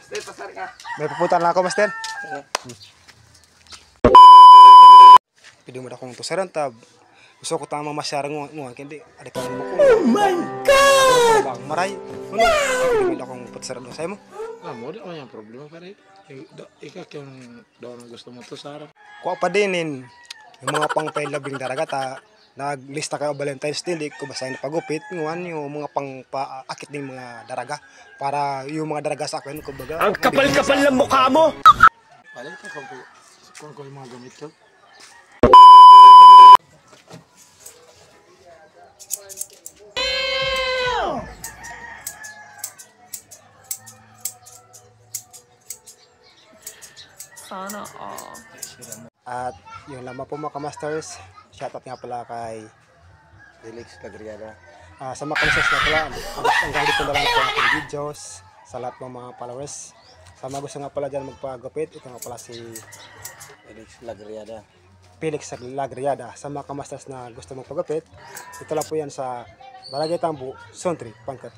Master, pasar ka. May pupunta na ako, Master. Pwede mo na akong tusaran, tab. Gusto ko tamang masyarang nguha, hindi. Ada ka mo ko. Oh my God! Bang maray. Ano? Pwede mo na akong tusaran doon sa'yo mo. Mo di ko yung problema pare. Ikaw yung daw na gusto mo tusaran. Kuha pa din yung mga pang-pailabing daraga, ta. Naglista kayo Valentine's Day, di ko basahin na pagupit. Nguhan yung mga pang-paakit ng mga daraga. Para yung mga daraga sa akin, kumbaga. Ang kapal-kapal ng mukha mo! Balik ka kung ko yung mga gamit ko. Sana all. At yung lamang po mga ka-masters, shoutout nga pala kay Felix Lagriada. sa mga ka-masters nga pala, hanggang dito na lang po ang aking videos sa lahat ng mga followers. Sa mga gusto nga pala dyan magpagupit, ito nga pala si Felix Lagriada. Felix Lagriada. Sa mga ka-masters na gusto magpagupit, ito lang po yan sa Barangay Tambo, Zone 3, Pangkat.